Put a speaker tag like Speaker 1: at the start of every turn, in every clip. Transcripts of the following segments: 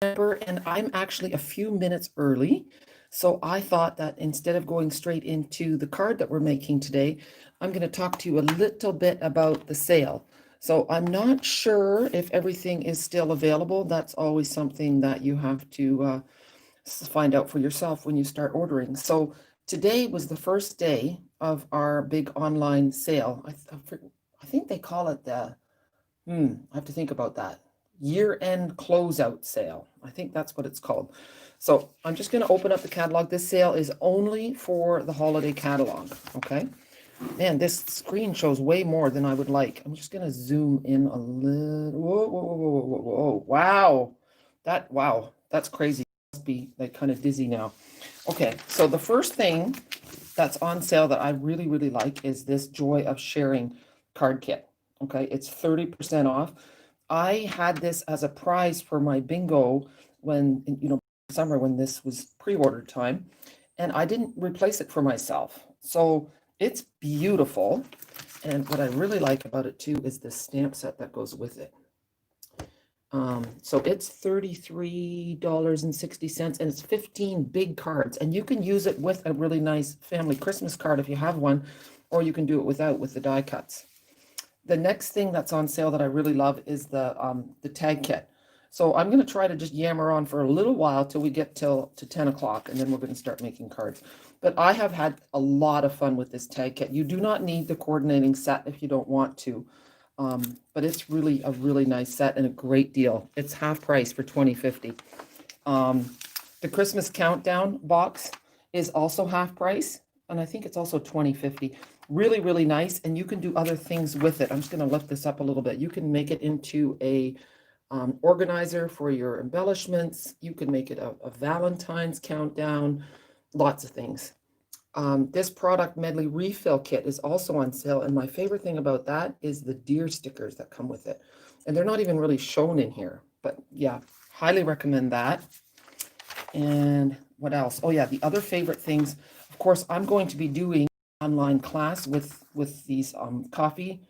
Speaker 1: And I'm actually a few minutes early. So I thought that instead of going straight into the card that we're making today, I'm going to talk to you a little bit about the sale. So I'm not sure if everything is still available. That's always something that you have to find out for yourself when you start ordering. So today was the first day of our big online sale. I think they call it the I have to think about that. Year-end closeout sale. I think that's what it's called. So I'm just going to open up the catalog. This sale is only for the holiday catalog. Okay. Man, this screen shows way more than I would like. I'm just going to zoom in a little. Whoa, whoa, whoa, whoa, whoa, whoa. Wow. Wow. That's crazy. Must be like kind of dizzy now. Okay. So the first thing that's on sale that I really, really like is this Joy of Sharing card kit. Okay, it's 30% off. I had this as a prize for my bingo when, summer when this was pre-ordered time, and I didn't replace it for myself. So it's beautiful. And what I really like about it too is the stamp set that goes with it. So it's $33.60 and it's 15 big cards, and you can use it with a really nice family Christmas card if you have one, or you can do it without with the die cuts. The next thing that's on sale that I really love is the tag kit. So I'm going to try to just yammer on for a little while till we get to 10 o'clock, and then we're going to start making cards. But I have had a lot of fun with this tag kit. You do not need the coordinating set if you don't want to. But it's really a really nice set and a great deal. It's half price for $20.50. The Christmas Countdown box is also half price, and I think it's also $20.50. Really, really nice, and you can do other things with it. I'm just going to lift this up a little bit. You can make it into a organizer for your embellishments. You can make it a Valentine's countdown, lots of things. This product Medley refill kit is also on sale, and my favorite thing about that is the deer stickers that come with it. And they're not even really shown in here, but yeah, highly recommend that. And what else? Oh yeah, the other favorite things, of course, I'm going to be doing online class with these coffee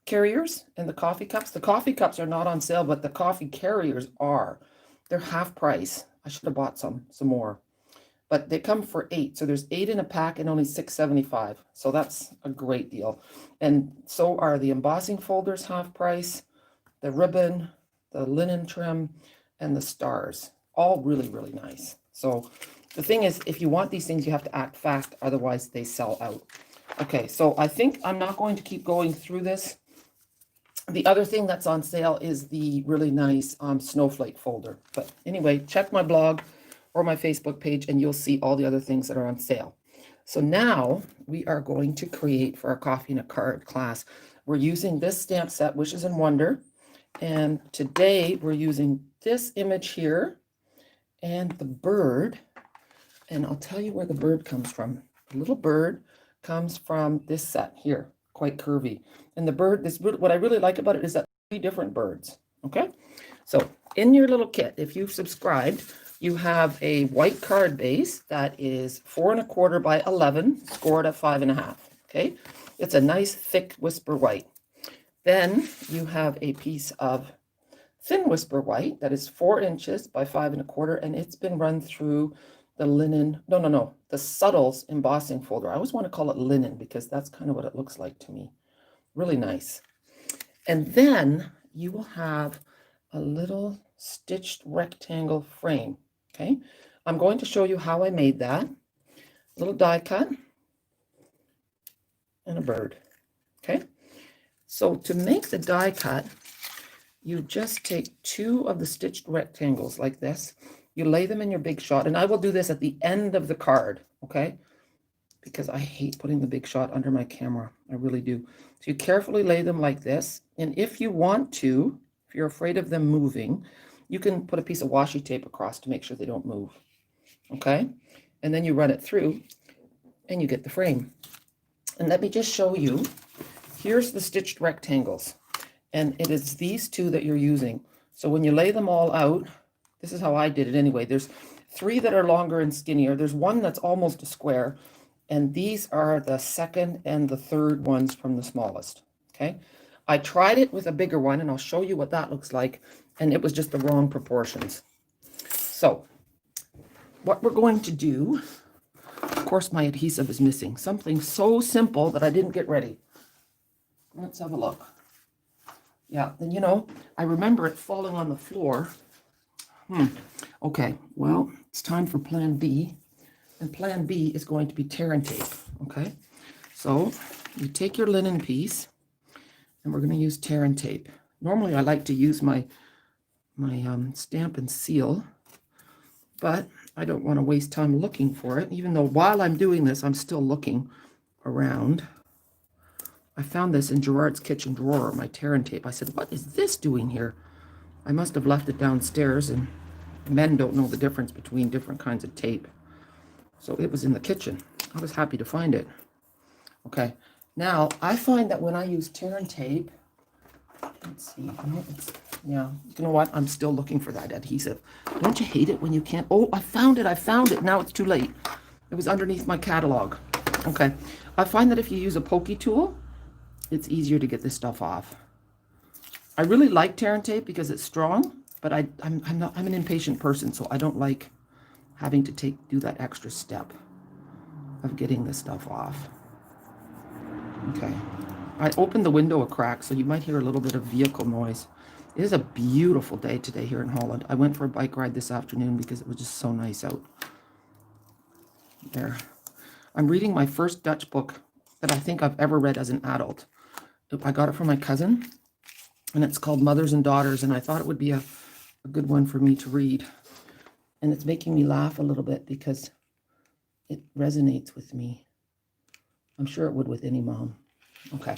Speaker 1: carriers and the coffee cups. The coffee cups are not on sale, but the coffee carriers are. They're half price. I should have bought some more. But they come for 8. So there's 8 in a pack and only $6.75. So that's a great deal. And so are the embossing folders half price, the ribbon, the linen trim, and the stars. All really, really nice. So the thing is, if you want these things, you have to act fast. Otherwise, they sell out. Okay, so I think I'm not going to keep going through this. The other thing that's on sale is the really nice snowflake folder. But anyway, check my blog or my Facebook page, and you'll see all the other things that are on sale. So now we are going to create for our coffee and a card class. We're using this stamp set, Wishes and Wonder. And today we're using this image here and the bird. And I'll tell you where the bird comes from. The little bird comes from this set here, quite curvy. And the bird, what I really like about it is that 3 different birds. Okay. So in your little kit, if you've subscribed, you have a white card base that is 4 1/4 by 11, scored at 5.5. Okay, it's a nice thick whisper white. Then you have a piece of thin whisper white that is 4 inches by 5 1/4, and it's been run through the linen. No, the Subtles embossing folder. I always want to call it linen because that's kind of what it looks like to me. Really nice. And then you will have a little stitched rectangle frame. Okay, I'm going to show you how I made that. Little die cut and a bird. Okay, so to make the die cut, you just take 2 of the stitched rectangles like this. You lay them in your Big Shot, and I will do this at the end of the card, okay? Because I hate putting the Big Shot under my camera. I really do. So you carefully lay them like this, and if you want to, if you're afraid of them moving, you can put a piece of washi tape across to make sure they don't move. Okay? And then you run it through and you get the frame. And let me just show you. Here's the stitched rectangles. And it is these 2 that you're using. So when you lay them all out, this is how I did it anyway. There's 3 that are longer and skinnier. There's 1 that's almost a square. And these are the second and the third ones from the smallest. Okay? I tried it with a bigger one, and I'll show you what that looks like. And it was just the wrong proportions. So what we're going to do, of course, my adhesive is missing. Something so simple that I didn't get ready. Let's have a look. Yeah, then, you know, I remember it falling on the floor. Okay, well, it's time for plan B. And plan B is going to be tear and tape, okay? So you take your linen piece, and we're going to use tear and tape. Normally, I like to use my stamp and seal, but I don't want to waste time looking for it, even though while I'm doing this, I'm still looking around. I found this in Gerard's kitchen drawer, my tear and tape. I said, what is this doing here? I must have left it downstairs, and men don't know the difference between different kinds of tape. So it was in the kitchen. I was happy to find it. Okay, now I find that when I use tear and tape, let's see, no, yeah, you know what? I'm still looking for that adhesive. Don't you hate it when you can't? Oh, I found it. Now it's too late. It was underneath my catalog. Okay, I find that if you use a pokey tool, it's easier to get this stuff off. I really like tear and tape because it's strong, but I'm an impatient person, so I don't like having to do that extra step of getting this stuff off. Okay, I opened the window a crack, so you might hear a little bit of vehicle noise. It is a beautiful day today here in Holland. I went for a bike ride this afternoon because it was just so nice out. There. I'm reading my first Dutch book that I think I've ever read as an adult. I got it from my cousin, and it's called Mothers and Daughters, and I thought it would be a good one for me to read. And it's making me laugh a little bit because it resonates with me. I'm sure it would with any mom. Okay.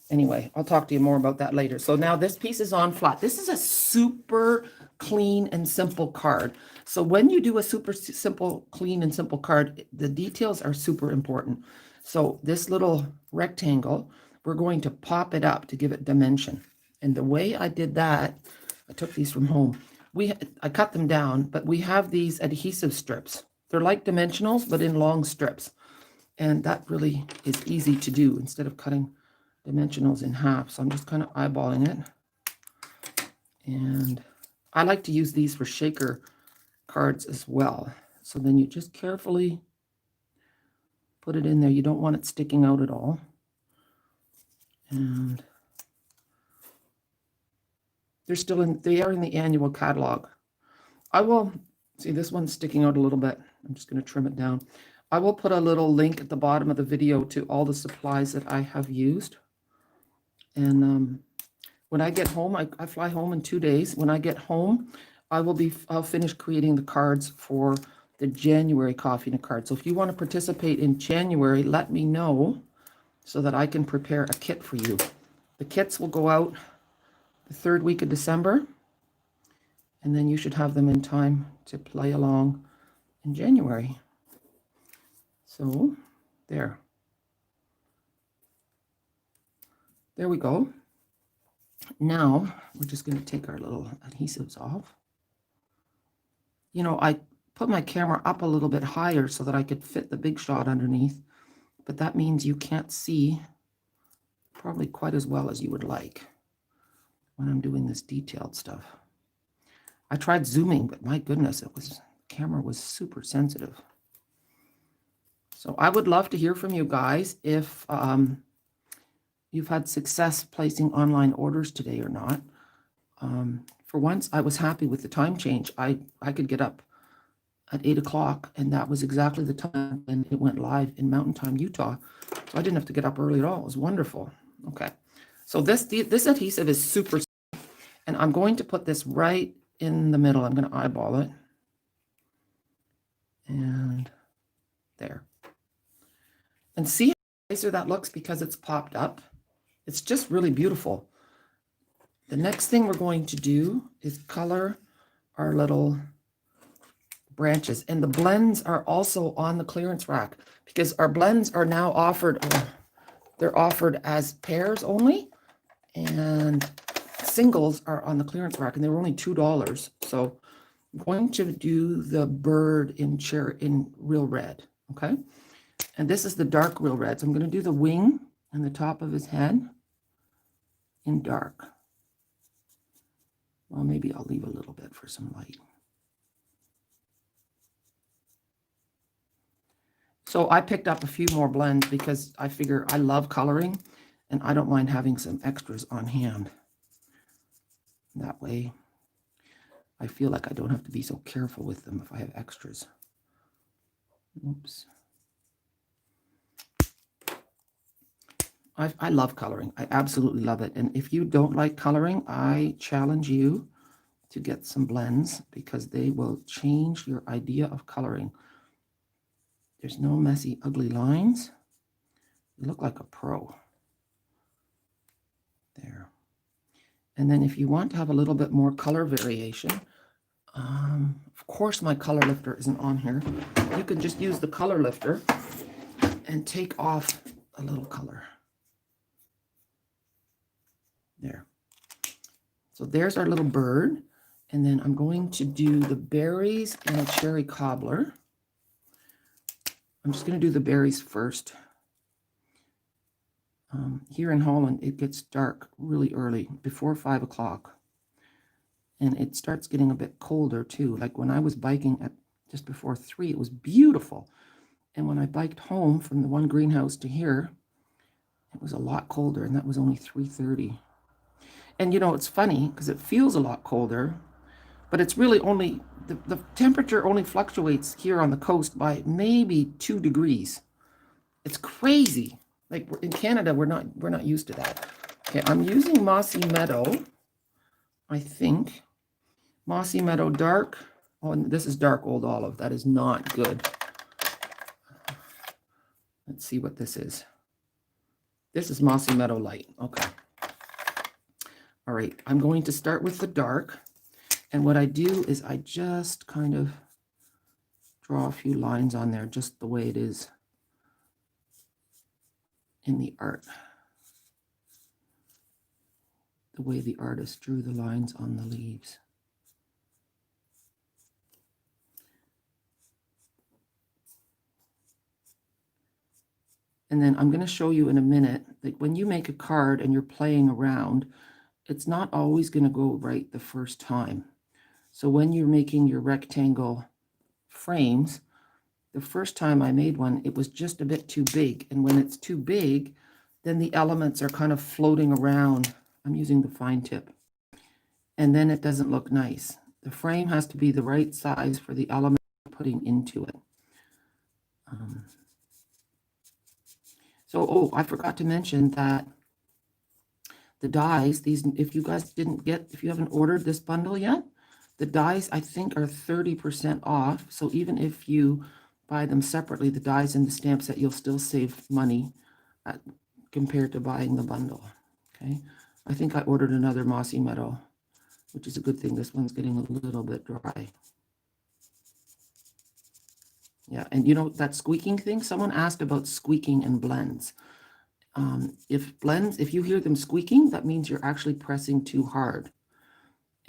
Speaker 1: Anyway, I'll talk to you more about that later. So now this piece is on flat. This is a super clean and simple card. So when you do a super simple, clean and simple card, the details are super important. So this little rectangle, we're going to pop it up to give it dimension. And the way I did that, I took these from home. I cut them down, but we have these adhesive strips. They're like dimensionals, but in long strips. And that really is easy to do instead of cutting dimensionals in half. So I'm just kind of eyeballing it. And I like to use these for shaker cards as well. So then you just carefully put it in there. You don't want it sticking out at all. And they are in the annual catalog. I will see this one's sticking out a little bit. I'm just going to trim it down. I will put a little link at the bottom of the video to all the supplies that I have used. And when I get home, I fly home in 2 days. When I get home, I'll finish creating the cards for the January Coffee and a Card. So if you want to participate in January, let me know so that I can prepare a kit for you. The kits will go out the 3rd week of December, and then you should have them in time to play along in January. So there we go. Now we're just going to take our little adhesives off. You know, I put my camera up a little bit higher so that I could fit the big shot underneath, but that means you can't see probably quite as well as you would like when I'm doing this detailed stuff. I tried zooming, but my goodness, the camera was super sensitive. So I would love to hear from you guys if you've had success placing online orders today or not. For once, I was happy with the time change. I could get up at 8 o'clock, and that was exactly the time when it went live in Mountain Time, Utah. So I didn't have to get up early at all. It was wonderful. Okay, so this adhesive is super, and I'm going to put this right in the middle. I'm going to eyeball it, and there. And see how nicer that looks because it's popped up. It's just really beautiful. The next thing we're going to do is color our little branches. And the blends are also on the clearance rack because our blends are now offered, they're offered as pairs only, and singles are on the clearance rack, and they were only $2. So I'm going to do the bird in real red, okay? And this is the dark real red. So I'm going to do the wing and the top of his head in dark. Well, maybe I'll leave a little bit for some light. So I picked up a few more blends because I figure I love coloring and I don't mind having some extras on hand. That way I feel like I don't have to be so careful with them if I have extras. Oops. I love coloring. I absolutely love it. And if you don't like coloring, I challenge you to get some blends because they will change your idea of coloring. There's no messy, ugly lines. You look like a pro. There. And then if you want to have a little bit more color variation, of course my color lifter isn't on here. You can just use the color lifter and take off a little color. There. So there's our little bird. And then I'm going to do the berries and a cherry cobbler. I'm just going to do the berries first. Here in Holland, it gets dark really early, before 5 o'clock. And it starts getting a bit colder too. Like when I was biking at just before 3, it was beautiful. And when I biked home from the one greenhouse to here, it was a lot colder, and that was only 3:30. And you know, it's funny because it feels a lot colder, but it's really only, the temperature only fluctuates here on the coast by maybe 2 degrees. It's crazy. Like in Canada, we're not used to that. Okay, I'm using Mossy Meadow, I think. Mossy Meadow Dark. Oh, and this is Dark Old Olive. That is not good. Let's see what this is. This is Mossy Meadow Light. Okay. All right, I'm going to start with the dark. And what I do is I just kind of draw a few lines on there, just the way it is in the art. The way the artist drew the lines on the leaves. And then I'm going to show you in a minute that when you make a card and you're playing around, it's not always going to go right the first time. So when you're making your rectangle frames, the first time I made one, it was just a bit too big. And when it's too big, then the elements are kind of floating around. I'm using the fine tip. And then it doesn't look nice. The frame has to be the right size for the element you're putting into it. Oh, I forgot to mention that the dies, these, if you guys if you haven't ordered this bundle yet, the dies I think are 30% off. So even if you buy them separately, the dies and the stamp set, you'll still save money compared to buying the bundle. Okay, I think I ordered another Mossy Meadow, which is a good thing. This one's getting a little bit dry. Yeah, and you know that squeaking thing? Someone asked about squeaking and blends. If you hear them squeaking, that means you're actually pressing too hard.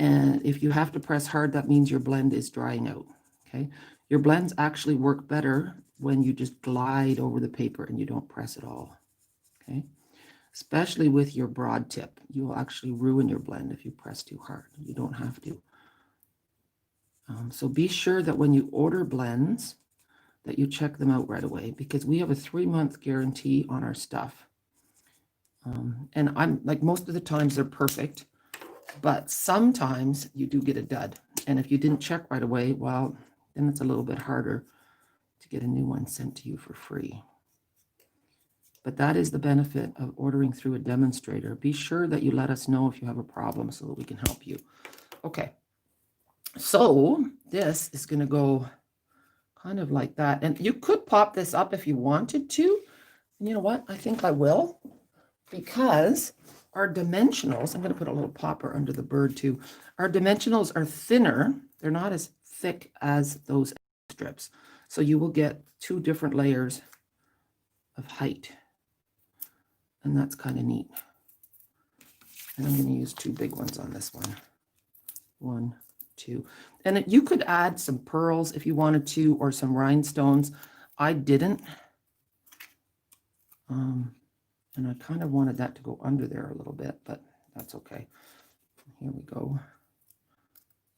Speaker 1: And if you have to press hard, that means your blend is drying out. Okay, your blends actually work better when you just glide over the paper and you don't press at all. Okay, especially with your broad tip, you will actually ruin your blend if you press too hard. You don't have to. So be sure that when you order blends, that you check them out right away, because we have a 3-month guarantee on our stuff. And I'm like, most of the times they're perfect, but sometimes you do get a dud. And if you didn't check right away, well, then it's a little bit harder to get a new one sent to you for free. But that is the benefit of ordering through a demonstrator. Be sure that you let us know if you have a problem so that we can help you. Okay, so this is going to go kind of like that. And you could pop this up if you wanted to. And you know what? I think I will, because our dimensionals, I'm going to put a little popper under the bird too. Our dimensionals are thinner. They're not as thick as those strips. So you will get 2 different layers of height. And that's kind of neat. And I'm going to use 2 big ones on this one. 1, 2. And you could add some pearls if you wanted to, or some rhinestones. I didn't. And I kind of wanted that to go under there a little bit, but that's okay. Here we go.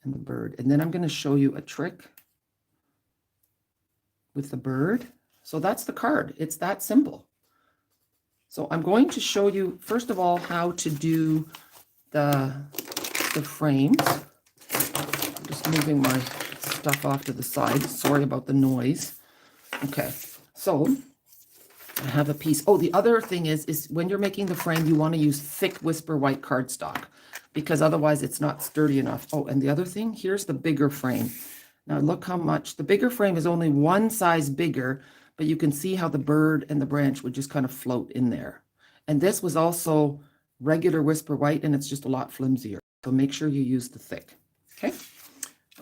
Speaker 1: And the bird. And then I'm going to show you a trick with the bird. So that's the card. It's that simple. So I'm going to show you, first of all, how to do the frames. I'm just moving my stuff off to the side. Sorry about the noise. Okay, so I have a piece. Oh, the other thing is when you're making the frame, you want to use thick Whisper White cardstock because otherwise it's not sturdy enough. Oh, and the other thing, here's the bigger frame. Now look how much, the bigger frame is only one size bigger, but you can see how the bird and the branch would just kind of float in there. And this was also regular Whisper White, and it's just a lot flimsier. So make sure you use the thick. Okay.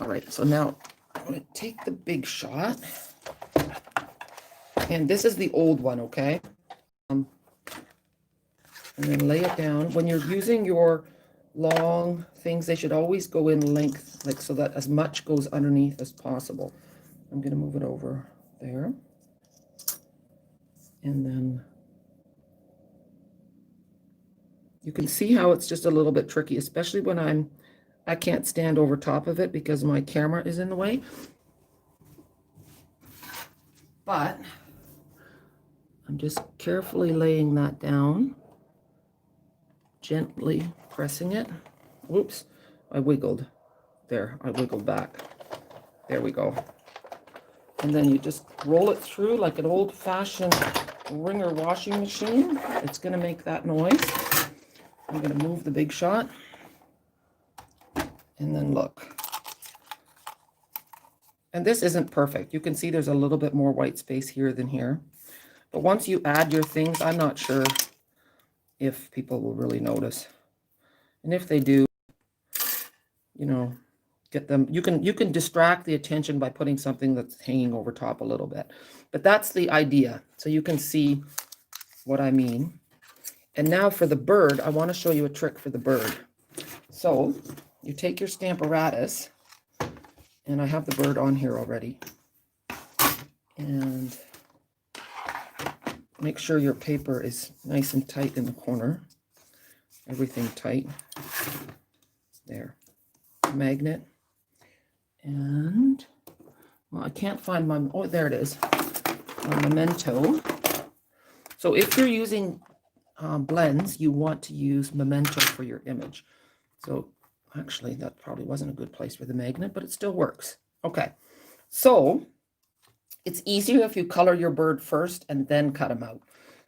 Speaker 1: All right. So now I'm going to take the big shot. And this is the old one, okay? And then lay it down. When you're using your long things, they should always go in length, like so that as much goes underneath as possible. I'm going to move it over there. And then you can see how it's just a little bit tricky, especially when I can't stand over top of it because my camera is in the way. But I'm just carefully laying that down, gently pressing it. Whoops, I wiggled. There, I wiggled back. There we go. And then you just roll it through like an old-fashioned wringer washing machine. It's going to make that noise. I'm going to move the big shot. And then look. And this isn't perfect. You can see there's a little bit more white space here than here. But once you add your things, I'm not sure if people will really notice. And if they do, you know, get them, you can distract the attention by putting something that's hanging over top a little bit. But that's the idea. So you can see what I mean. And now for the bird, I want to show you a trick for the bird. So you take your Stamparatus, and I have the bird on here already. And make sure your paper is nice and tight in the corner. Everything tight. There. Magnet. And, well, I can't find my, oh, there it is. My memento. So if you're using blends, you want to use memento for your image. So actually, that probably wasn't a good place for the magnet, but it still works. Okay. So it's easier if you color your bird first and then cut them out.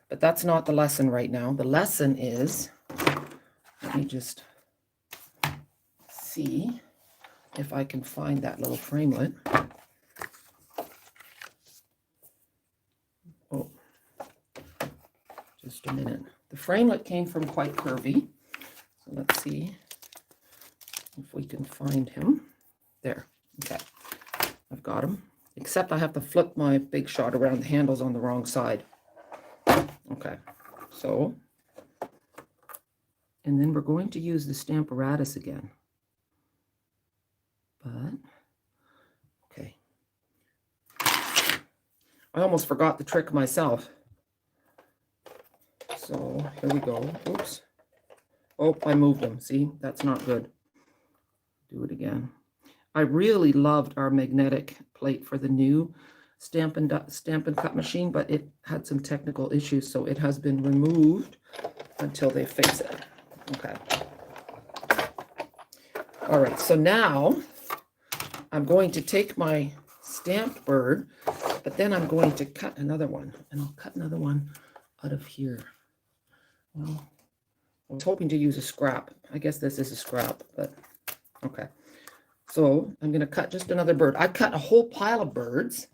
Speaker 1: But that's not the lesson right now. The lesson is, let me just see if I can find that little framelit. Oh, just a minute. The framelit came from Quite Curvy. So let's see if we can find him. There. Okay. I've got him. Except I have to flip my big shot around. The handle's on the wrong side. Okay. So, and then we're going to use the Stamparatus again. But, okay. I almost forgot the trick myself. So, here we go. Oops. Oh, I moved them. See, that's not good. Do it again. I really loved our magnetic plate for the new Stamp and Cut machine, but it had some technical issues, so it has been removed until they fix it. Okay. All right, so now I'm going to take my stamped bird, but then I'm going to cut another one, and I'll cut another one out of here. Well, I was hoping to use a scrap. I guess this is a scrap, but okay. So I'm going to cut just another bird. I cut a whole pile of birds.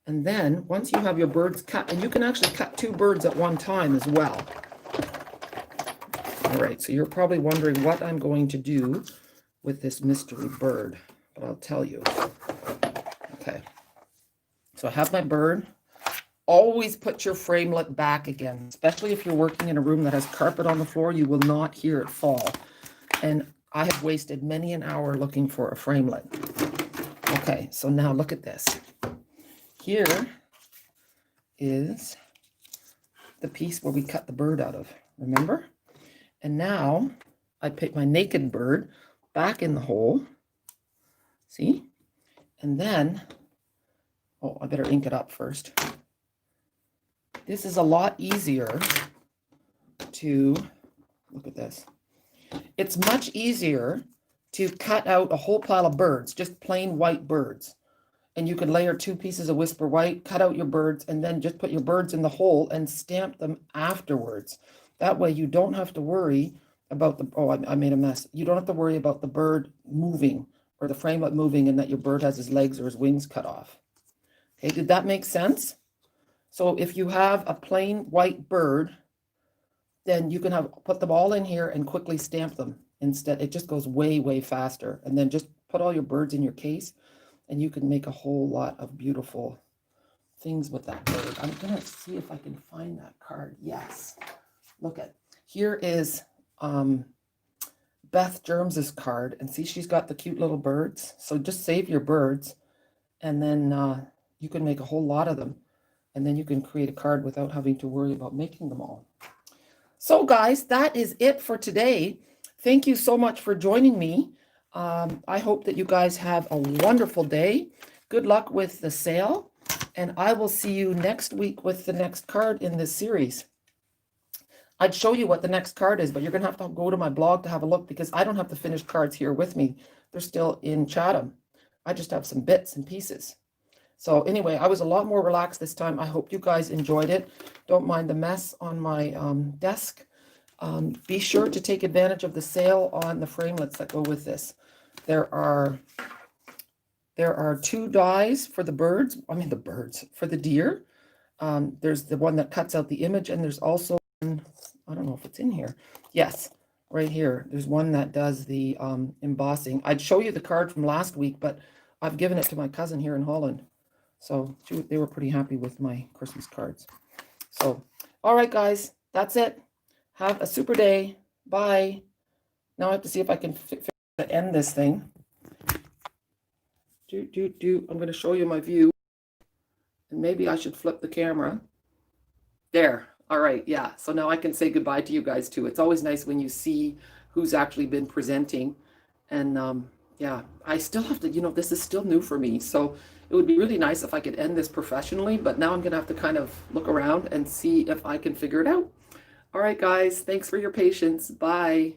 Speaker 1: And then once you have your birds cut, and you can actually cut 2 birds at one time as well. All right, so you're probably wondering what I'm going to do with this mystery bird, but I'll tell you. Okay, so I have my bird. Always put your framelit back again, especially if you're working in a room that has carpet on the floor. You will not hear it fall. And I have wasted many an hour looking for a framelit. Okay, so now look at this. Here is the piece where we cut the bird out of, remember? And now I put my naked bird back in the hole. See? And then, oh, I better ink it up first. This is a lot easier to, look at this. It's much easier to cut out a whole pile of birds, just plain white birds. And you could layer 2 pieces of Whisper White, cut out your birds, and then just put your birds in the hole and stamp them afterwards. That way you don't have to worry about the, oh, I made a mess. You don't have to worry about the bird moving or the framelit moving and that your bird has his legs or his wings cut off. Okay, did that make sense? So if you have a plain white bird, then you can put them all in here and quickly stamp them. Instead, it just goes way, way faster. And then just put all your birds in your case and you can make a whole lot of beautiful things with that bird. I'm gonna see if I can find that card. Yes, look at, here is Beth Germs's card, and see she's got the cute little birds. So just save your birds and then you can make a whole lot of them. And then you can create a card without having to worry about making them all. So guys, that is it for today. Thank you so much for joining me. I hope that you guys have a wonderful day. Good luck with the sale. And I will see you next week with the next card in this series. I'd show you what the next card is, but you're going to have to go to my blog to have a look because I don't have the finished cards here with me. They're still in Chatham. I just have some bits and pieces. So anyway, I was a lot more relaxed this time. I hope you guys enjoyed it. Don't mind the mess on my desk. Be sure to take advantage of the sale on the framelits that go with this. There are 2 dies for the birds. I mean the birds, for the deer. There's the one that cuts out the image, and there's also one, I don't know if it's in here. Yes, right here. There's one that does the embossing. I'd show you the card from last week, but I've given it to my cousin here in Holland. So they were pretty happy with my Christmas cards. So, all right, guys, that's it. Have a super day. Bye. Now I have to see if I can end this thing. I'm going to show you my view. And maybe I should flip the camera. There. All right. Yeah. So now I can say goodbye to you guys too. It's always nice when you see who's actually been presenting. And yeah, I still have to, this is still new for me. So it would be really nice if I could end this professionally, but now I'm going to have to kind of look around and see if I can figure it out. All right, guys, thanks for your patience. Bye.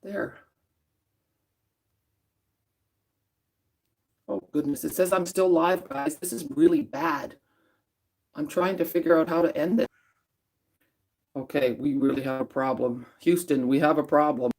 Speaker 1: There. Oh, goodness, it says I'm still live, guys. This is really bad. I'm trying to figure out how to end it. Okay, we really have a problem. Houston, we have a problem.